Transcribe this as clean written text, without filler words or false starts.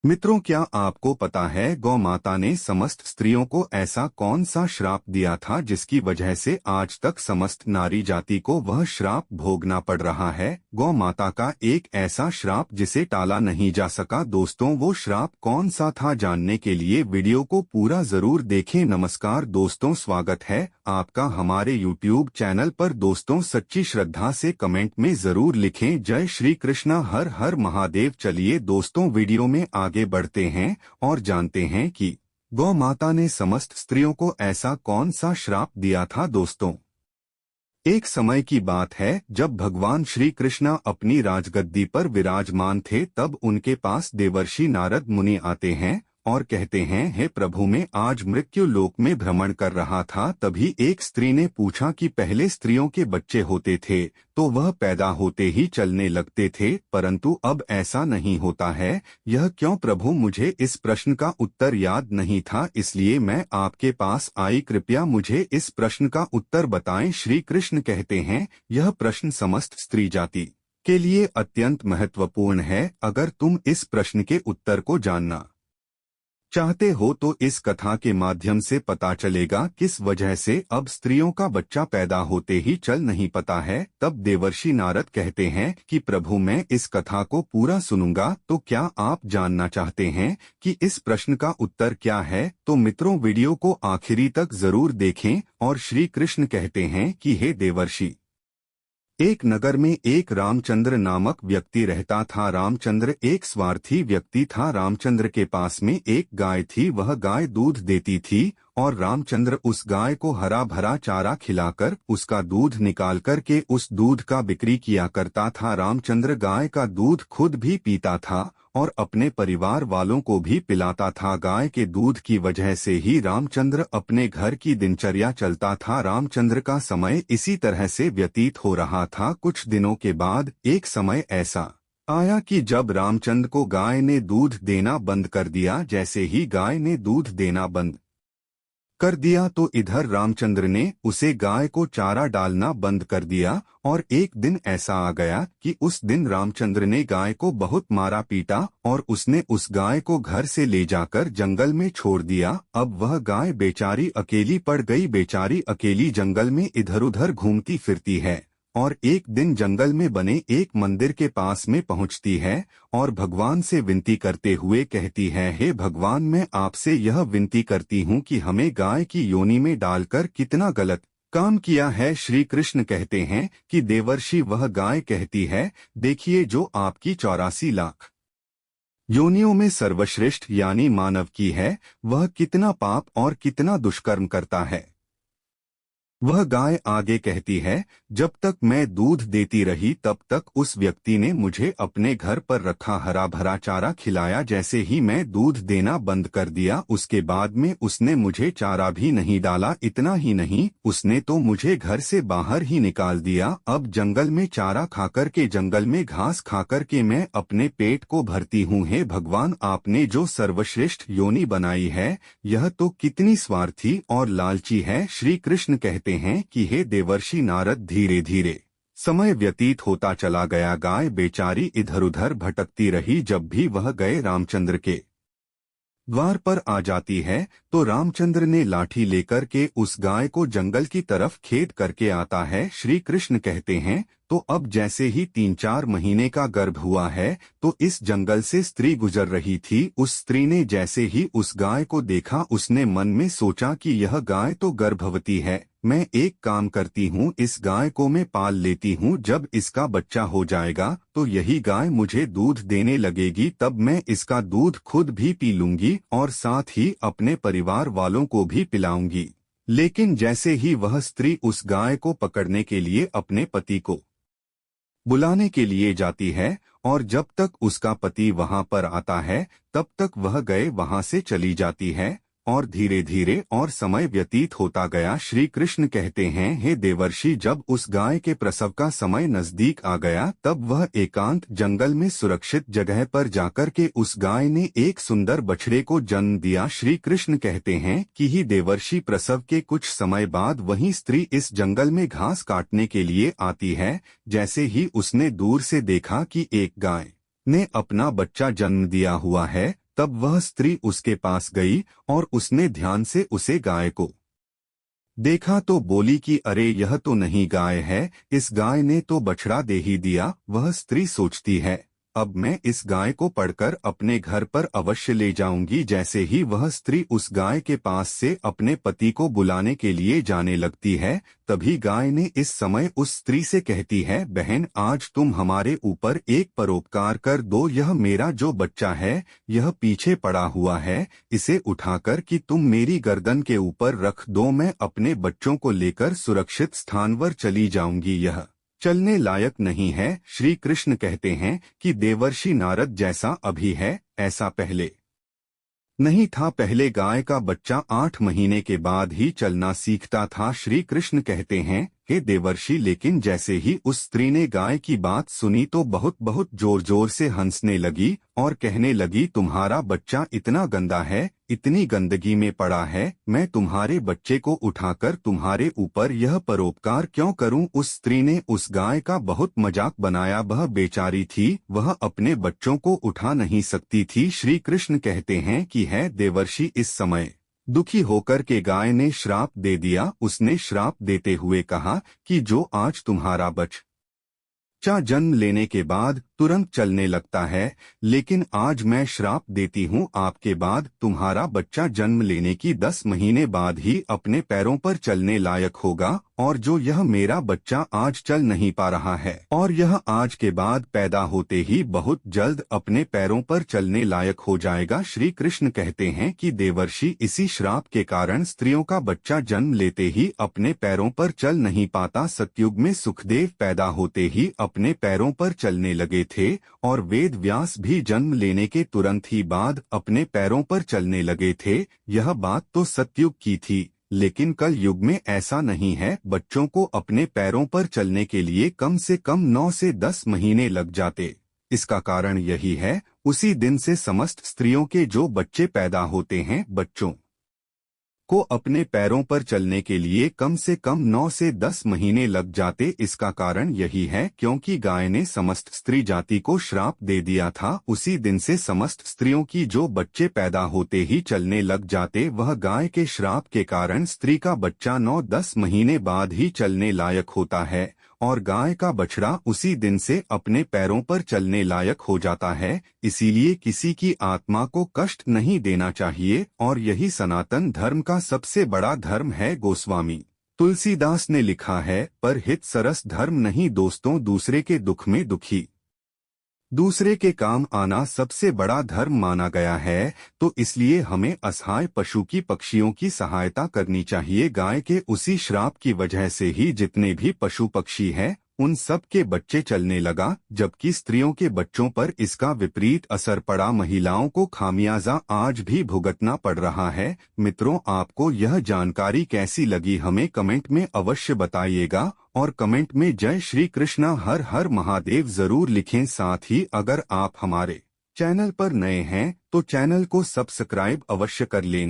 मित्रों, क्या आपको पता है गौ माता ने समस्त स्त्रियों को ऐसा कौन सा श्राप दिया था जिसकी वजह से आज तक समस्त नारी जाति को वह श्राप भोगना पड़ रहा है। गौ माता का एक ऐसा श्राप जिसे टाला नहीं जा सका। दोस्तों, वो श्राप कौन सा था, जानने के लिए वीडियो को पूरा जरूर देखें। नमस्कार दोस्तों, स्वागत है आपका हमारे YouTube चैनल पर। दोस्तों, सच्ची श्रद्धा से कमेंट में जरूर लिखें जय श्री कृष्णा, हर हर महादेव। चलिए दोस्तों, वीडियो में आगे बढ़ते हैं और जानते हैं कि गौ माता ने समस्त स्त्रियों को ऐसा कौन सा श्राप दिया था। दोस्तों, एक समय की बात है जब भगवान श्री कृष्णा अपनी राजगद्दी पर विराजमान थे, तब उनके पास देवर्षि नारद मुनि आते हैं और कहते हैं, हे प्रभु, मैं आज मृत्यु लोक में भ्रमण कर रहा था, तभी एक स्त्री ने पूछा कि पहले स्त्रियों के बच्चे होते थे तो वह पैदा होते ही चलने लगते थे, परंतु अब ऐसा नहीं होता है। यह क्यों प्रभु? मुझे इस प्रश्न का उत्तर याद नहीं था, इसलिए मैं आपके पास आई, कृपया मुझे इस प्रश्न का उत्तर बताएं। श्री कृष्ण कहते हैं, यह प्रश्न समस्त स्त्री जाति के लिए अत्यंत महत्वपूर्ण है। अगर तुम इस प्रश्न के उत्तर को जानना चाहते हो तो इस कथा के माध्यम से पता चलेगा किस वजह से अब स्त्रियों का बच्चा पैदा होते ही चल नहीं पाता है। तब देवर्षि नारद कहते हैं कि प्रभु, मैं इस कथा को पूरा सुनूंगा। तो क्या आप जानना चाहते हैं कि इस प्रश्न का उत्तर क्या है? तो मित्रों, वीडियो को आखिरी तक जरूर देखें। और श्री कृष्ण कहते हैं कि हे देवर्षि, एक नगर में एक रामचंद्र नामक व्यक्ति रहता था। रामचंद्र एक स्वार्थी व्यक्ति था। रामचंद्र के पास में एक गाय थी, वह गाय दूध देती थी और रामचंद्र उस गाय को हरा भरा चारा खिलाकर उसका दूध निकाल कर के उस दूध का बिक्री किया करता था। रामचंद्र गाय का दूध खुद भी पीता था और अपने परिवार वालों को भी पिलाता था। गाय के दूध की वजह से ही रामचंद्र अपने घर की दिनचर्या चलता था। रामचंद्र का समय इसी तरह से व्यतीत हो रहा था। कुछ दिनों के बाद एक समय ऐसा आया कि जब रामचंद्र को गाय ने दूध देना बंद कर दिया। जैसे ही गाय ने दूध देना बंद कर दिया तो इधर रामचंद्र ने उसे गाय को चारा डालना बंद कर दिया। और एक दिन ऐसा आ गया कि उस दिन रामचंद्र ने गाय को बहुत मारा पीटा और उसने उस गाय को घर से ले जाकर जंगल में छोड़ दिया। अब वह गाय बेचारी अकेली पड़ गई। बेचारी अकेली जंगल में इधर उधर घूमती फिरती है और एक दिन जंगल में बने एक मंदिर के पास में पहुंचती है और भगवान से विनती करते हुए कहती है, हे भगवान, मैं आपसे यह विनती करती हूँ कि हमें गाय की योनि में डालकर कितना गलत काम किया है। श्री कृष्ण कहते हैं कि देवर्षि, वह गाय कहती है, देखिए, जो आपकी 84 लाख योनियों में सर्वश्रेष्ठ यानी मानव की है, वह कितना पाप और कितना दुष्कर्म करता है। वह गाय आगे कहती है, जब तक मैं दूध देती रही तब तक उस व्यक्ति ने मुझे अपने घर पर रखा हरा भरा चारा खिलाया। जैसे ही मैं दूध देना बंद कर दिया, उसके बाद में उसने मुझे चारा भी नहीं डाला। इतना ही नहीं, उसने तो मुझे घर से बाहर ही निकाल दिया। अब जंगल में चारा खाकर के, जंगल में घास खाकर के मैं अपने पेट को भरती हूँ। हे भगवान, आपने जो सर्वश्रेष्ठ योनि बनाई है, यह तो कितनी स्वार्थी और लालची है। श्री कृष्ण कहते हैं कि हे देवर्षि नारद, धीरे धीरे समय व्यतीत होता चला गया। गाय बेचारी इधर उधर भटकती रही। जब भी वह गए रामचंद्र के द्वार पर आ जाती है तो रामचंद्र ने लाठी लेकर के उस गाय को जंगल की तरफ खेद करके आता है। श्री कृष्ण कहते हैं, तो अब जैसे ही 3-4 महीने का गर्भ हुआ है तो इस जंगल से स्त्री गुजर रही थी। उस स्त्री ने जैसे ही उस गाय को देखा, उसने मन में सोचा कि यह गाय तो गर्भवती है, मैं एक काम करती हूँ, इस गाय को मैं पाल लेती हूँ। जब इसका बच्चा हो जाएगा तो यही गाय मुझे दूध देने लगेगी, तब मैं इसका दूध खुद भी पी लूंगी और साथ ही अपने परिवार वालों को भी पिलाऊंगी। लेकिन जैसे ही वह स्त्री उस गाय को पकड़ने के लिए अपने पति को बुलाने के लिए जाती है और जब तक उसका पति वहां पर आता है तब तक वह गए वहां से चली जाती है और धीरे धीरे और समय व्यतीत होता गया। श्री कृष्ण कहते हैं, हे देवर्षि, जब उस गाय के प्रसव का समय नजदीक आ गया तब वह एकांत जंगल में सुरक्षित जगह पर जाकर के उस गाय ने एक सुंदर बछड़े को जन्म दिया। श्री कृष्ण कहते हैं कि ही देवर्षि, प्रसव के कुछ समय बाद वही स्त्री इस जंगल में घास काटने के लिए आती है। जैसे ही उसने दूर से देखा कि एक गाय ने अपना बच्चा जन्म दिया हुआ है, तब वह स्त्री उसके पास गई और उसने ध्यान से उसे गाय को देखा तो बोली कि अरे यह तो नहीं गाय है, इस गाय ने तो बछड़ा दे ही दिया। वह स्त्री सोचती है अब मैं इस गाय को पढ़कर अपने घर पर अवश्य ले जाऊंगी। जैसे ही वह स्त्री उस गाय के पास से अपने पति को बुलाने के लिए जाने लगती है, तभी गाय ने इस समय उस स्त्री से कहती है, बहन आज तुम हमारे ऊपर एक परोपकार कर दो। यह मेरा जो बच्चा है यह पीछे पड़ा हुआ है, इसे उठाकर कि तुम मेरी गर्दन के ऊपर रख दो, मैं अपने बच्चों को लेकर सुरक्षित स्थान पर चली जाऊंगी। यह चलने लायक नहीं है। श्री कृष्ण कहते हैं कि देवर्षि नारद जैसा अभी है ऐसा पहले नहीं था। पहले गाय का बच्चा 8 महीने के बाद ही चलना सीखता था। श्री कृष्ण कहते हैं, हे देवर्षि, लेकिन जैसे ही उस स्त्री ने गाय की बात सुनी तो बहुत बहुत जोर जोर से हंसने लगी और कहने लगी, तुम्हारा बच्चा इतना गंदा है, इतनी गंदगी में पड़ा है, मैं तुम्हारे बच्चे को उठाकर तुम्हारे ऊपर यह परोपकार क्यों करूं। उस स्त्री ने उस गाय का बहुत मजाक बनाया। वह बेचारी थी, वह अपने बच्चों को उठा नहीं सकती थी। श्री कृष्ण कहते हैं कि है देवर्षि, इस समय दुखी होकर के गाय ने श्राप दे दिया। उसने श्राप देते हुए कहा कि जो आज तुम्हारा बच्चा जन्म लेने के बाद तुरंत चलने लगता है, लेकिन आज मैं श्राप देती हूँ आपके बाद तुम्हारा बच्चा जन्म लेने की 10 महीने बाद ही अपने पैरों पर चलने लायक होगा। और जो यह मेरा बच्चा आज चल नहीं पा रहा है और यह आज के बाद पैदा होते ही बहुत जल्द अपने पैरों पर चलने लायक हो जाएगा। श्री कृष्ण कहते हैं कि देवर्षि, इसी श्राप के कारण स्त्रियों का बच्चा जन्म लेते ही अपने पैरों पर चल नहीं पाता। सतयुग में सुखदेव पैदा होते ही अपने पैरों पर चलने लगे थे और वेद व्यास भी जन्म लेने के तुरंत ही बाद अपने पैरों पर चलने लगे थे। यह बात तो सतयुग की थी, लेकिन कल युग में ऐसा नहीं है। बच्चों को अपने पैरों पर चलने के लिए कम से कम 9 से 10 महीने लग जाते। इसका कारण यही है, उसी दिन से समस्त स्त्रियों के जो बच्चे पैदा होते हैं, बच्चों को अपने पैरों पर चलने के लिए कम से कम 9 से 10 महीने लग जाते। इसका कारण यही है क्योंकि गाय ने समस्त स्त्री जाति को श्राप दे दिया था। उसी दिन से समस्त स्त्रियों की जो बच्चे पैदा होते ही चलने लग जाते। वह गाय के श्राप के कारण स्त्री का बच्चा 9-10 महीने बाद ही चलने लायक होता है और गाय का बछड़ा उसी दिन से अपने पैरों पर चलने लायक हो जाता है। इसीलिए किसी की आत्मा को कष्ट नहीं देना चाहिए और यही सनातन धर्म का सबसे बड़ा धर्म है। गोस्वामी तुलसीदास ने लिखा है, पर हित सरस धर्म नहीं दोस्तों, दूसरे के दुख में दुखी दूसरे के काम आना सबसे बड़ा धर्म माना गया है। तो इसलिए हमें असहाय पशु की पक्षियों की सहायता करनी चाहिए। गाय के उसी श्राप की वजह से ही जितने भी पशु पक्षी हैं उन सब के बच्चे चलने लगा, जबकि स्त्रियों के बच्चों पर इसका विपरीत असर पड़ा। महिलाओं को खामियाजा आज भी भुगतना पड़ रहा है। मित्रों, आपको यह जानकारी कैसी लगी हमें कमेंट में अवश्य बताइएगा और कमेंट में जय श्री कृष्णा हर हर महादेव जरूर लिखें। साथ ही अगर आप हमारे चैनल पर नए हैं तो चैनल को सब्सक्राइब अवश्य कर लेना।